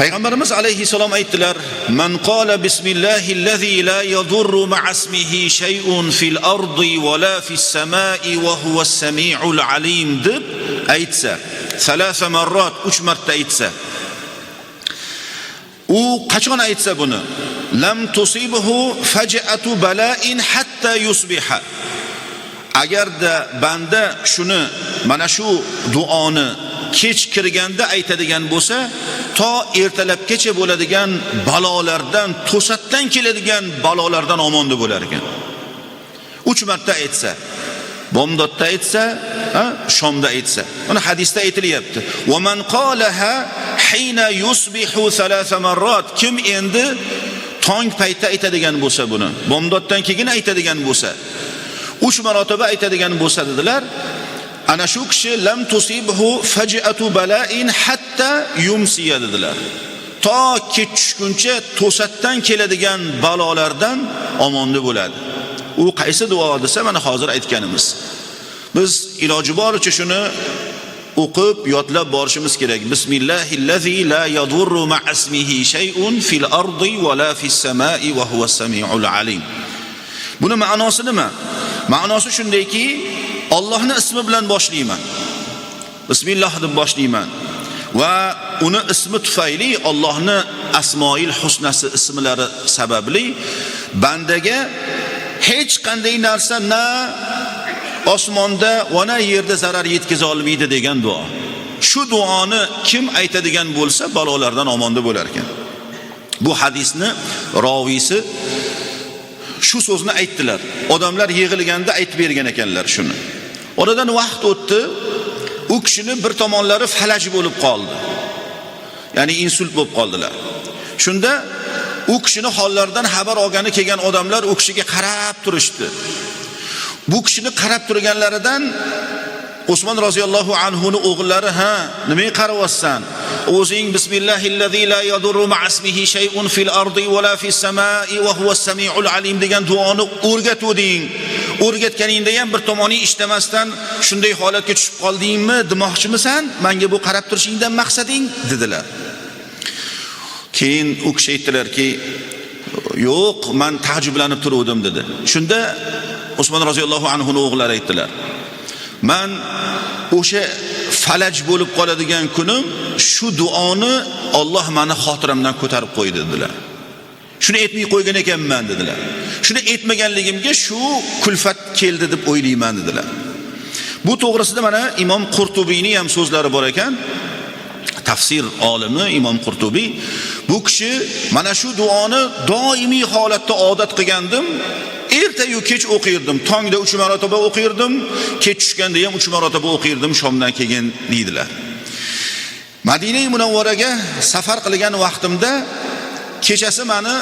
Payg'ambarimiz alayhissalom aytdilar: "Man qala bismillahillazi la yadurru ma'asmihi shay'un fil ardi va la fis samai va huwas samiul alim" deb aytsa, 3 marrat, 3 marta aytsa, u qachon aytsa buni, lam tusibhu faj'atu bala'in hatta yusbiha. Agarda banda shuni, mana shu duoni kech kirganda aytadigan bo'lsa, to ertalabgacha bo'ladigan balolardan, to'satdan keladigan balolardan omonda bo'lar ekan. 3 marta aytsa, bomdodda aytsa, shomda aytsa. Mana hadisda aytilyapti. "Va man qalaha hina yusbihu 3 marrat", kim endi tong payti aytadigan bo'lsa buni, bomdoddan keyin aytadigan bo'lsa, 3 marotaba aytadigan bo'lsa dedilar, ana shu kishi lam tusibhu faj'atu bala'in hatta yumsiya dedilar. To kech tushguncha to'satdan keladigan balolardan omonda bo'ladi. U qaysi duo desa, mana hozir aytganimiz. Biz iloji boricha shuni o'qib, yodlab borishimiz kerak. Bismillahillazi la yadurru ma'asmihi shay'un fil ardi va la fis samai va huwas samiul alim. Buni ma'nosi nima? Ma'nosi shundayki, Allohning ismi bilan boshlayman. Bismillah deb boshlayman. Va uni ismi tufayli, Allohning asmoil husnasi ismlari sababli bandaga hech qanday narsa na osmonda va na yerda zarar yetkaza olmaydi degan duo. Shu duoni kim aytadigan bo'lsa, balolardan omonda bo'lar ekan. Bu hadisni roviysi shu so'zni aytdilar. Odamlar yig'ilganda aytib bergan ekanlar shuni. Oradan vaqt o'tdi. U kishini bir tomonlari falaj bo'lib qoldi. Ya'ni insult bo'lib qoldilar. Shunda u kishini hollaridan xabar olgani kelgan odamlar u kishiga qarab turishdi. Bu kishini qarab turganlaridan Usmon roziyallohu anhu ning o'g'illari, "Ha, nimaga qarayapsan? O'zing bismillahillazi la yadurru ma'asmihi shay'un fil ardi va la fis samai va huwas samiul alim" degan duoni o'rgatuvding. O'rgatganingda ham bir tomoning ishtamasdan shunday holatga tushib qoldingmi, demoqchimisan? Menga bu qarab turishingdan maqsading dedilar. Keyin u kishi aytdilarki, "Yo'q, men ta'jiblanib turuvdim" dedi. Shunda Usmon roziyallohu anhu ning o'g'illari aytdilar: "Men o'sha falaj bo'lib qoladigan kunim shu duoni Alloh meni xotiramdan ko'tarib qo'ydi" dedilar. Shuni aytmay qo'ygan ekanman dedilar. Shuni aytmaganligimga shu kulfat keldi deb o'ylayman dedilar. Bu to'g'risida mana Imom Qurtubiyning ham so'zlari bor ekan. Tafsir olimi Imom Qurtubiy, bu kishi mana shu duoni doimiy holatda odat qilgandim. Erta-yu kech o'qirdim. Tongda 3 marotaba o'qirdim, kech tushganda ham 3 marotaba o'qirdim shomdan keyin deydilar. Madina-i Munawvaraga safar qilgan vaqtimda kechasi meni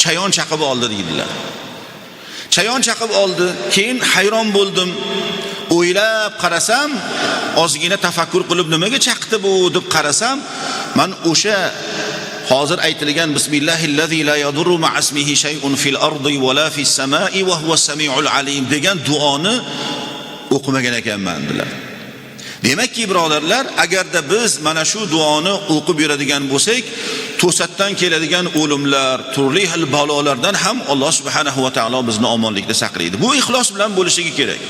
chayon chaqib oldi deydilar. Chayon chaqib oldi, keyin hayron bo'ldim. O'ylab qarasam, ozgina tafakkur qilib nimaga chaqdi bu deb qarasam, men o'sha hozir aytilgan bismillahillazi la yadurru ma'asmihi shay'un fil ardi va la fis samai va huwas samiul alim degan duoni o'qimagan ekanman dedilar. Demakki birodarlar, agarda biz mana shu duoni o'qib yuradigan bo'lsak, to'satdan keladigan o'limlar, turli xil balolardan ham Alloh subhanahu va taolo bizni omonlikda saqlaydi. Bu ixlos bilan bo'lishi kerak.